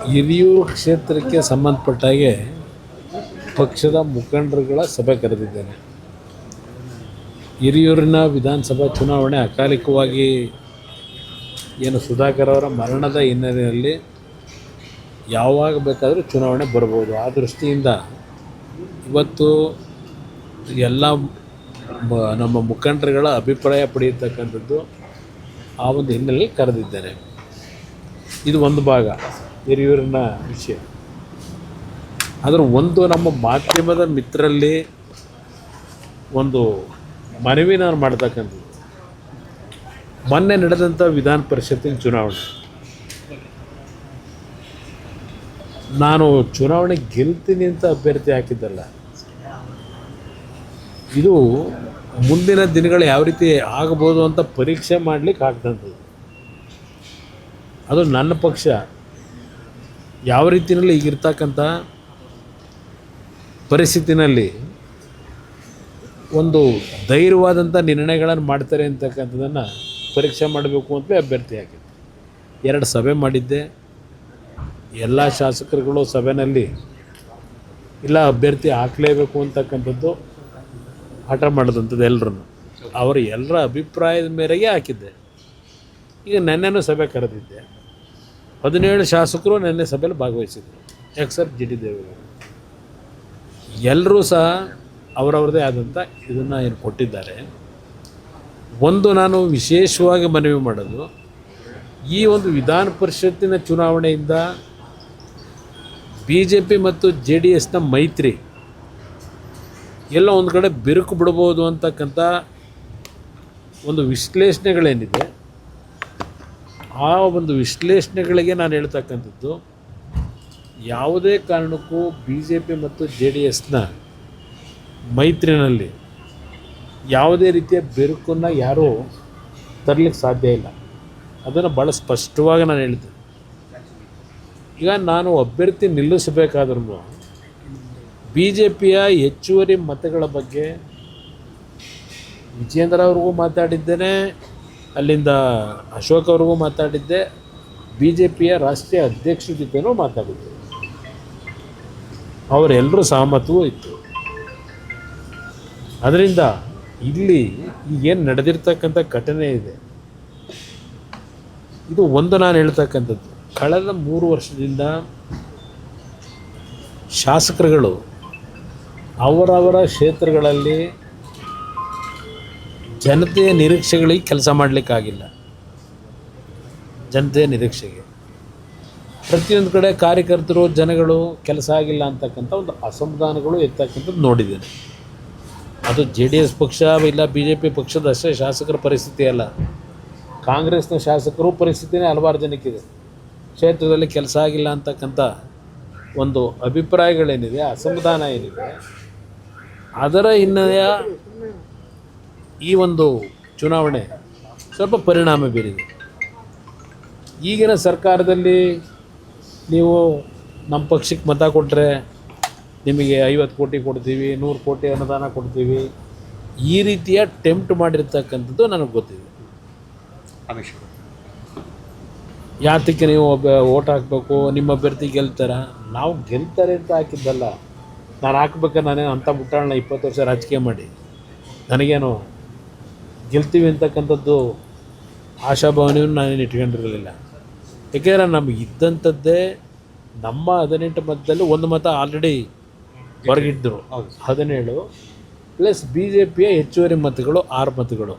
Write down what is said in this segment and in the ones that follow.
ಹಿರಿಯೂರು ಕ್ಷೇತ್ರಕ್ಕೆ ಸಂಬಂಧಪಟ್ಟಾಗೆ ಪಕ್ಷದ ಮುಖಂಡರುಗಳ ಸಭೆ ಕರೆದಿದ್ದೇನೆ. ಹಿರಿಯೂರಿನ ವಿಧಾನಸಭಾ ಚುನಾವಣೆ ಅಕಾಲಿಕವಾಗಿ ಏನು ಸುಧಾಕರ್ ಅವರ ಮರಣದ ಹಿನ್ನೆಲೆಯಲ್ಲಿ ಯಾವಾಗ ಬೇಕಾದರೂ ಚುನಾವಣೆ ಬರ್ಬೋದು. ಆ ದೃಷ್ಟಿಯಿಂದ ಇವತ್ತು ಎಲ್ಲ ನಮ್ಮ ಮುಖಂಡರುಗಳ ಅಭಿಪ್ರಾಯ ಪಡೆಯತಕ್ಕಂಥದ್ದು ಆ ಒಂದು ಹಿನ್ನೆಲೆಯಲ್ಲಿ ಕರೆದಿದ್ದೇನೆ. ಇದು ಒಂದು ಭಾಗ ಹಿರಿಯೂರಿನ ವಿಷಯ. ಆದರೆ ಒಂದು ನಮ್ಮ ಮಾಧ್ಯಮದ ಮಿತ್ರರಲ್ಲಿ ಒಂದು ಮನವಿ ನಾನು ಮಾಡ್ತಕ್ಕಂಥದ್ದು, ಮೊನ್ನೆ ನಡೆದಂಥ ವಿಧಾನ ಪರಿಷತ್ತಿನ ಚುನಾವಣೆ, ನಾನು ಚುನಾವಣೆ ಗೆಲ್ತೀನಿ ಅಂತ ಅಭ್ಯರ್ಥಿ ಹಾಕಿದ್ದಲ್ಲ. ಇದು ಮುಂದಿನ ದಿನಗಳು ಯಾವ ರೀತಿ ಆಗ್ಬೋದು ಅಂತ ಪರೀಕ್ಷೆ ಮಾಡಲಿಕ್ಕೆ ಆಗ್ತಂಥದ್ದು. ಅದು ನನ್ನ ಪಕ್ಷ ಯಾವ ರೀತಿಯಲ್ಲಿ ಈಗಿರ್ತಕ್ಕಂಥ ಪರಿಸ್ಥಿತಿನಲ್ಲಿ ಒಂದು ಧೈರ್ಯವಾದಂಥ ನಿರ್ಣಯಗಳನ್ನು ಮಾಡ್ತಾರೆ ಅಂತಕ್ಕಂಥದ್ದನ್ನು ಪರೀಕ್ಷೆ ಮಾಡಬೇಕು ಅಂತಲೇ ಅಭ್ಯರ್ಥಿ ಹಾಕಿದ್ದೆ. 2 ಸಭೆ ಮಾಡಿದ್ದೆ. ಎಲ್ಲ ಶಾಸಕರುಗಳು ಸಭೆಯಲ್ಲಿ ಇಲ್ಲ ಅಭ್ಯರ್ಥಿ ಹಾಕಲೇಬೇಕು ಅಂತಕ್ಕಂಥದ್ದು ಹಠ ಮಾಡಿದಂಥದ್ದು ಎಲ್ಲರೂ. ಅವರ ಎಲ್ಲರ ಅಭಿಪ್ರಾಯದ ಮೇರೆಗೆ ಹಾಕಿದ್ದೆ. ಈಗ ನೆನ್ನೆನೂ ಸಭೆ ಕರೆದಿದ್ದೆ. 17 ಶಾಸಕರು ನೆನ್ನೆ ಸಭೆಯಲ್ಲಿ ಭಾಗವಹಿಸಿದರು, ಎಕ್ಸೆಪ್ಟ್ ಜಿ ಟಿ ದೇವೇಗೌಡರು. ಎಲ್ಲರೂ ಸಹ ಅವರವ್ರದ್ದೇ ಆದಂಥ ಇದನ್ನು ಏನು ಕೊಟ್ಟಿದ್ದಾರೆ. ಒಂದು ನಾನು ವಿಶೇಷವಾಗಿ ಮನವಿ ಮಾಡೋದು, ಈ ಒಂದು ವಿಧಾನ ಪರಿಷತ್ತಿನ ಚುನಾವಣೆಯಿಂದ BJP ಮತ್ತು JDSನ ಮೈತ್ರಿ ಎಲ್ಲ ಒಂದು ಕಡೆ ಬಿರುಕು ಬಿಡ್ಬೋದು ಅಂತಕ್ಕಂಥ ಒಂದು ವಿಶ್ಲೇಷಣೆಗಳೇನಿದೆ, ಆ ಒಂದು ವಿಶ್ಲೇಷಣೆಗಳಿಗೆ ನಾನು ಹೇಳ್ತಕ್ಕಂಥದ್ದು, ಯಾವುದೇ ಕಾರಣಕ್ಕೂ BJP ಮತ್ತು JDSನ ಮೈತ್ರಿನಲ್ಲಿ ಯಾವುದೇ ರೀತಿಯ ಬಿರುಕನ್ನು ಯಾರೂ ತರಲಿಕ್ಕೆ ಸಾಧ್ಯ ಇಲ್ಲ. ಅದನ್ನು ಭಾಳ ಸ್ಪಷ್ಟವಾಗಿ ನಾನು ಹೇಳಿದ್ದೆ. ಈಗ ನಾನು ಅಭ್ಯರ್ಥಿ ನಿಲ್ಲಿಸಬೇಕಾದ್ರೂ BJPಯ ಹೆಚ್ಚುವರಿ ಮತಗಳ ಬಗ್ಗೆ ವಿಜೇಂದ್ರ ಅವ್ರಿಗೂ ಮಾತಾಡಿದ್ದೇನೆ, ಅಲ್ಲಿಂದ ಅಶೋಕ್ ಅವ್ರಿಗೂ ಮಾತಾಡಿದ್ದೆ, BJPಯ ರಾಷ್ಟ್ರೀಯ ಅಧ್ಯಕ್ಷರ ಜೊತೆನೂ ಮಾತಾಡಿದ್ದೆ. ಅವರೆಲ್ಲರೂ ಸಹಮತವೂ ಇತ್ತು. ಅದರಿಂದ ಇಲ್ಲಿ ಈಗೇನು ನಡೆದಿರ್ತಕ್ಕಂಥ ಘಟನೆ ಇದೆ, ಇದು ಒಂದು ನಾನು ಹೇಳ್ತಕ್ಕಂಥದ್ದು, ಕಳೆದ 3 ವರ್ಷದಿಂದ ಶಾಸಕರುಗಳು ಅವರವರ ಕ್ಷೇತ್ರಗಳಲ್ಲಿ ಜನತೆಯ ನಿರೀಕ್ಷೆಗಳಿಗೆ ಕೆಲಸ ಮಾಡಲಿಕ್ಕಾಗಿಲ್ಲ. ಜನತೆಯ ನಿರೀಕ್ಷೆಗೆ ಪ್ರತಿಯೊಂದು ಕಡೆ ಕಾರ್ಯಕರ್ತರು ಜನಗಳು ಕೆಲಸ ಆಗಿಲ್ಲ ಅಂತಕ್ಕಂಥ ಒಂದು ಅಸಮಾಧಾನಗಳು ಎತ್ತಕ್ಕಂಥದ್ದು ನೋಡಿದ್ದೇನೆ. ಅದು JDS ಪಕ್ಷ ಇಲ್ಲ BJP ಪಕ್ಷದ ಅಷ್ಟೇ ಶಾಸಕರ ಪರಿಸ್ಥಿತಿ ಅಲ್ಲ, ಕಾಂಗ್ರೆಸ್ನ ಶಾಸಕರು ಪರಿಸ್ಥಿತಿನೇ ಹಲವಾರು ಜನಕ್ಕಿದೆ. ಕ್ಷೇತ್ರದಲ್ಲಿ ಕೆಲಸ ಆಗಿಲ್ಲ ಅಂತಕ್ಕಂಥ ಒಂದು ಅಭಿಪ್ರಾಯಗಳೇನಿದೆ, ಅಸಮಾಧಾನ ಏನಿದೆ, ಅದರ ಹಿನ್ನೆಲೆಯ ಈ ಒಂದು ಚುನಾವಣೆ ಸ್ವಲ್ಪ ಪರಿಣಾಮ ಬೀರಿದೆ. ಈಗಿನ ಸರ್ಕಾರದಲ್ಲಿ ನೀವು ನಮ್ಮ ಪಕ್ಷಕ್ಕೆ ಮತ ಕೊಟ್ಟರೆ ನಿಮಗೆ 50 ಕೋಟಿ ಕೊಡ್ತೀವಿ, 100 ಕೋಟಿ ಅನುದಾನ ಕೊಡ್ತೀವಿ, ಈ ರೀತಿಯ ಟೆಂಪ್ಟ್ ಮಾಡಿರ್ತಕ್ಕಂಥದ್ದು ನನಗೆ ಗೊತ್ತಿದೆ. ಯಾತಕ್ಕೆ ನೀವು ಓಟ್ ಹಾಕಬೇಕು, ನಿಮ್ಮ ಅಭ್ಯರ್ಥಿ ಗೆಲ್ತಾರ, ನಾವು ಗೆಲ್ತಾರೆ ಅಂತ ಹಾಕಿದ್ದಲ್ಲ. ನಾನು ಹಾಕ್ಬೇಕಾದ್ರೆ ನಾನೇನು ಅಂಥ ಮುಟ್ಟಾಳನ್ನ 20 ವರ್ಷ ರಾಜಕೀಯ ಮಾಡಿ ನನಗೇನು ಗೆಲ್ತೀವಿ ಅಂತಕ್ಕಂಥದ್ದು ಆಶಾಭಾವನೆಯನ್ನು ನಾನೇನು ಇಟ್ಕೊಂಡಿರಲಿಲ್ಲ. ಏಕೆಂದರೆ ನಮಗೆ ಇದ್ದಂಥದ್ದೇ ನಮ್ಮ 18 ಮತದಲ್ಲಿ 1 ಮತ ಆಲ್ರೆಡಿ ಹೊರಗಿದ್ದರು, 17 ಪ್ಲಸ್ BJPಯ ಹೆಚ್ಚುವರಿ ಮತಗಳು 6 ಮತಗಳು,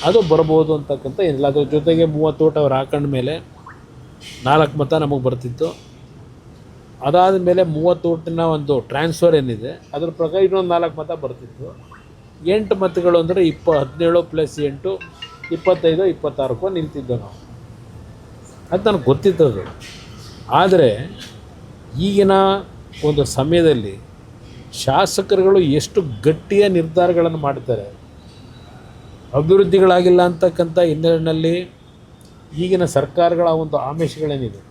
ಅದು ಬರ್ಬೋದು ಅಂತಕ್ಕಂಥ ಏನಿಲ್ಲ. ಅದ್ರ ಜೊತೆಗೆ 30 ಓಟ್ ಅವ್ರು ಹಾಕೊಂಡ ಮೇಲೆ 4 ಮತ ನಮಗೆ ಬರ್ತಿತ್ತು. ಅದಾದ ಮೇಲೆ 30 ಓಟಿನ ಒಂದು ಟ್ರಾನ್ಸ್ಫರ್ ಏನಿದೆ ಅದ್ರ ಪ್ರಕಾರ ಇನ್ನೊಂದು 4 ಮತ ಬರ್ತಿತ್ತು. 8 ಮತಗಳು ಅಂದರೆ 17 ಪ್ಲಸ್ 8 25 26 ನಿಲ್ತಿದ್ದೋ ನಾವು. ಅದು ನನಗೆ ಗೊತ್ತಿತ್ತದು. ಆದರೆ ಈಗಿನ ಒಂದು ಸಮಯದಲ್ಲಿ ಶಾಸಕರುಗಳು ಎಷ್ಟು ಗಟ್ಟಿಯ ನಿರ್ಧಾರಗಳನ್ನು ಮಾಡ್ತಾರೆ, ಅಭಿವೃದ್ಧಿಗಳಾಗಿಲ್ಲ ಅಂತಕ್ಕಂಥ ಹಿನ್ನೆಲೆಯಲ್ಲಿ ಈಗಿನ ಸರ್ಕಾರಗಳ ಒಂದು ಆಮಿಷಗಳೇನಿದೆ,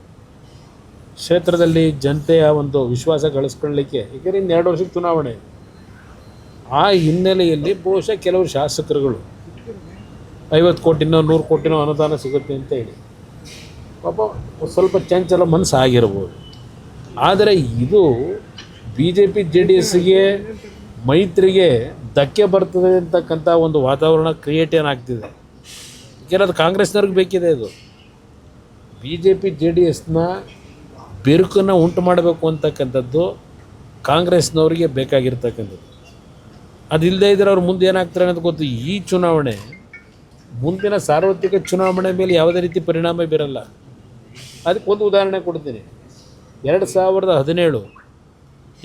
ಕ್ಷೇತ್ರದಲ್ಲಿ ಜನತೆಯ ಒಂದು ವಿಶ್ವಾಸ ಗಳಿಸ್ಕೊಳ್ಳಲಿಕ್ಕೆ, ಏಕೆಂದರೆ ಇನ್ನು 2 ವರ್ಷಕ್ಕೆ ಚುನಾವಣೆ, ಆ ಹಿನ್ನೆಲೆಯಲ್ಲಿ ಬಹುಶಃ ಕೆಲವರು ಶಾಸಕರುಗಳು 50 ಕೋಟಿನೋ 100 ಕೋಟಿನೋ ಅನುದಾನ ಸಿಗುತ್ತೆ ಅಂತ ಹೇಳಿ ಪಾಪ ಸ್ವಲ್ಪ ಚಂಚಲ ಮನಸ್ಸು ಆಗಿರ್ಬೋದು. ಆದರೆ ಇದು BJP JDSಗೆ ಮೈತ್ರಿಗೆ ಧಕ್ಕೆ ಬರ್ತದೆ ಅಂತಕ್ಕಂಥ ಒಂದು ವಾತಾವರಣ ಕ್ರಿಯೇಟ್ ಏನಾಗ್ತಿದೆ. ಯಾಕೆಂದರೆ ಅದು ಕಾಂಗ್ರೆಸ್ನವ್ರಿಗೆ ಬೇಕಿದೆ. ಇದು BJP JDSನ ಬಿರುಕನ್ನು ಉಂಟು ಮಾಡಬೇಕು ಅಂತಕ್ಕಂಥದ್ದು ಕಾಂಗ್ರೆಸ್ನವರಿಗೆ ಬೇಕಾಗಿರ್ತಕ್ಕಂಥದ್ದು. ಅದಿಲ್ಲದೆ ಇದ್ದರೆ ಅವ್ರು ಮುಂದೆ ಏನಾಗ್ತಾರೆ ಅಂತ ಗೊತ್ತು. ಈ ಚುನಾವಣೆ ಮುಂದಿನ ಸಾರ್ವತ್ರಿಕ ಚುನಾವಣೆ ಮೇಲೆ ಯಾವುದೇ ರೀತಿ ಪರಿಣಾಮ ಬೀರಲ್ಲ. ಅದಕ್ಕೊಂದು ಉದಾಹರಣೆ ಕೊಡ್ತೀನಿ. 2017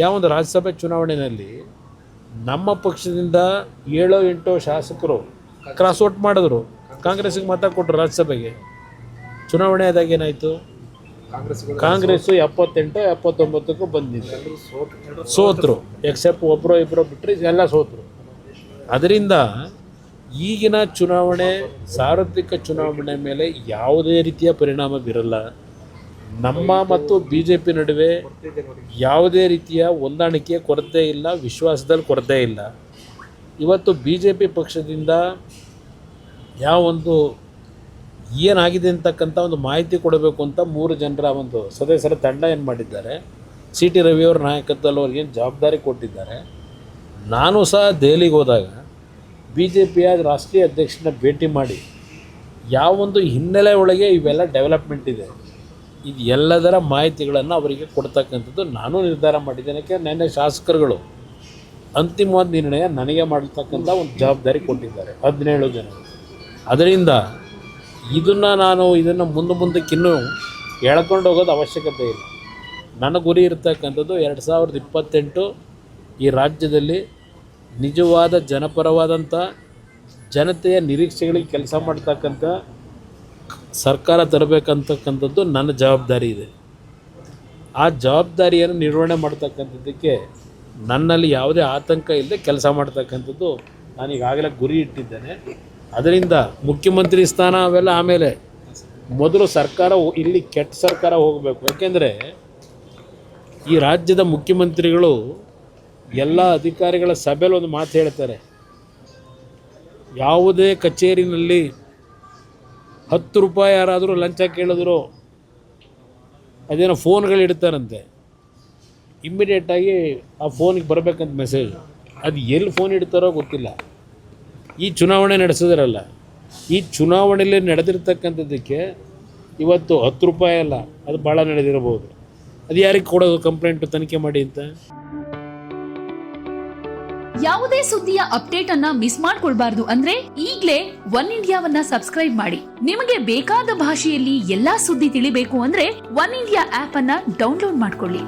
ಯಾವೊಂದು ರಾಜ್ಯಸಭೆ ಚುನಾವಣೆಯಲ್ಲಿ ನಮ್ಮ ಪಕ್ಷದಿಂದ 7-8 ಶಾಸಕರು ಕ್ರಾಸ್ ಔಟ್ ಮಾಡಿದ್ರು, ಕಾಂಗ್ರೆಸ್ಸಿಗೆ ಮತ ಕೊಟ್ಟರು. ರಾಜ್ಯಸಭೆಗೆ ಚುನಾವಣೆ ಆದಾಗ ಏನಾಯಿತು, ಕಾಂಗ್ರೆಸ್ಸು 78-79ಕ್ಕೂ ಬಂದಿದೆ, ಸೋತರು. ಎಕ್ಸೆಪ್ಟ್ ಒಬ್ಬರು ಇಬ್ಬರು ಬಿಟ್ಟರೆ ಎಲ್ಲ ಸೋತರು. ಅದರಿಂದ ಈಗಿನ ಚುನಾವಣೆ ಸಾರ್ವತ್ರಿಕ ಚುನಾವಣೆ ಮೇಲೆ ಯಾವುದೇ ರೀತಿಯ ಪರಿಣಾಮ ಬೀರಲ್ಲ. ನಮ್ಮ ಮತ್ತು BJP ನಡುವೆ ಯಾವುದೇ ರೀತಿಯ ಹೊಂದಾಣಿಕೆಯ ಕೊರತೆ ಇಲ್ಲ, ವಿಶ್ವಾಸದಲ್ಲಿ ಕೊರತೆ ಇಲ್ಲ. ಇವತ್ತು BJP ಪಕ್ಷದಿಂದ ಯಾವೊಂದು ಏನಾಗಿದೆ ಅಂತಕ್ಕಂಥ ಒಂದು ಮಾಹಿತಿ ಕೊಡಬೇಕು ಅಂತ 3 ಜನರ ಒಂದು ಸದಸ್ಯರ ತಂಡ ಏನು ಮಾಡಿದ್ದಾರೆ, CT ರವಿಯವರ ನಾಯಕತ್ವದಲ್ಲಿ ಅವ್ರಿಗೇನು ಜವಾಬ್ದಾರಿ ಕೊಟ್ಟಿದ್ದಾರೆ. ನಾನು ಸಹ ದೆಹಲಿಗೆ ಹೋದಾಗ BJPಯ ರಾಷ್ಟ್ರೀಯ ಅಧ್ಯಕ್ಷನ ಭೇಟಿ ಮಾಡಿ ಯಾವೊಂದು ಹಿನ್ನೆಲೆ ಒಳಗೆ ಇವೆಲ್ಲ ಡೆವಲಪ್ಮೆಂಟ್ ಇದೆ, ಇದು ಎಲ್ಲದರ ಮಾಹಿತಿಗಳನ್ನು ಅವರಿಗೆ ಕೊಡ್ತಕ್ಕಂಥದ್ದು ನಾನು ನಿರ್ಧಾರ ಮಾಡಿದ್ದೇನೆ. ನೆನ್ನೆ ಶಾಸಕರುಗಳು ಅಂತಿಮವಾದ ನಿರ್ಣಯ ನನಗೆ ಮಾಡತಕ್ಕಂಥ ಒಂದು ಜವಾಬ್ದಾರಿ ಕೊಟ್ಟಿದ್ದಾರೆ 17 ಜನ. ಅದರಿಂದ ಇದನ್ನು ಮುಂದಕ್ಕಿನ್ನೂ ಎಳ್ಕೊಂಡು ಹೋಗೋದು ಅವಶ್ಯಕತೆ ಇಲ್ಲ. ನನ್ನ ಗುರಿ ಇರತಕ್ಕಂಥದ್ದು 2028 ಈ ರಾಜ್ಯದಲ್ಲಿ ನಿಜವಾದ ಜನಪರವಾದಂಥ ಜನತೆಯ ನಿರೀಕ್ಷೆಗಳಿಗೆ ಕೆಲಸ ಮಾಡ್ತಕ್ಕಂಥ ಸರ್ಕಾರ ತರಬೇಕಂತಕ್ಕಂಥದ್ದು ನನ್ನ ಜವಾಬ್ದಾರಿ ಇದೆ. ಆ ಜವಾಬ್ದಾರಿಯನ್ನು ನಿರ್ವಹಣೆ ಮಾಡ್ತಕ್ಕಂಥದ್ದಕ್ಕೆ ನನ್ನಲ್ಲಿ ಯಾವುದೇ ಆತಂಕ ಇಲ್ಲದೆ ಕೆಲಸ ಮಾಡ್ತಕ್ಕಂಥದ್ದು ನಾನು ಈಗಾಗಲೇ ಗುರಿ ಇಟ್ಟಿದ್ದೇನೆ. ಅದರಿಂದ ಮುಖ್ಯಮಂತ್ರಿ ಸ್ಥಾನ ಅವೆಲ್ಲ ಆಮೇಲೆ, ಮೊದಲು ಸರ್ಕಾರ ಇಲ್ಲಿ ಕೆಟ್ಟ ಸರ್ಕಾರ ಹೋಗಬೇಕು. ಯಾಕೆಂದರೆ ಈ ರಾಜ್ಯದ ಮುಖ್ಯಮಂತ್ರಿಗಳು ಎಲ್ಲ ಅಧಿಕಾರಿಗಳ ಸಭೆಯಲ್ಲಿ ಒಂದು ಮಾತು ಹೇಳ್ತಾರೆ, ಯಾವುದೇ ಕಚೇರಿನಲ್ಲಿ 10 ರೂಪಾಯಿ ಯಾರಾದರೂ ಲಂಚ ಕೇಳಿದ್ರು ಅದೇನೋ ಫೋನ್ಗಳು ಇಡ್ತಾರಂತೆ, ಇಮ್ಮಿಡಿಯೇಟಾಗಿ ಆ ಫೋನಿಗೆ ಬರಬೇಕಂತ ಮೆಸೇಜ್. ಅದು ಎಲ್ಲಿ ಫೋನ್ ಇಡ್ತಾರೋ ಗೊತ್ತಿಲ್ಲ. ಈ ಚುನಾವಣೆ ನಡೆಸಿದ್ರಲ್ಲ, ಈ ಚುನಾವಣೆಯಲ್ಲಿ ನಡೆದಿರ್ತಕ್ಕಂಥದ್ದಕ್ಕೆ ಇವತ್ತು 10 ರೂಪಾಯಿ ಅಲ್ಲ, ಅದು ಭಾಳ ನಡೆದಿರಬಹುದು. ಅದು ಯಾರಿಗೆ ಕೊಡೋದು ಕಂಪ್ಲೇಂಟು, ತನಿಖೆ ಮಾಡಿ ಅಂತ. ಯಾವುದೇ ಸುದ್ದಿಯ ಅಪ್ಡೇಟ್ ಅನ್ನ ಮಿಸ್ ಮಾಡ್ಕೊಳ್ಬಾರ್ದು ಅಂದ್ರೆ ಈಗ್ಲೇ ಒನ್ ಇಂಡಿಯಾವನ್ನ ಸಬ್ಸ್ಕ್ರೈಬ್ ಮಾಡಿ. ನಿಮಗೆ ಬೇಕಾದ ಭಾಷೆಯಲ್ಲಿ ಎಲ್ಲಾ ಸುದ್ದಿ ತಿಳಿಬೇಕು ಅಂದ್ರೆ ಒನ್ ಇಂಡಿಯಾ ಆಪ್ ಅನ್ನ ಡೌನ್ಲೋಡ್ ಮಾಡ್ಕೊಳ್ಳಿ.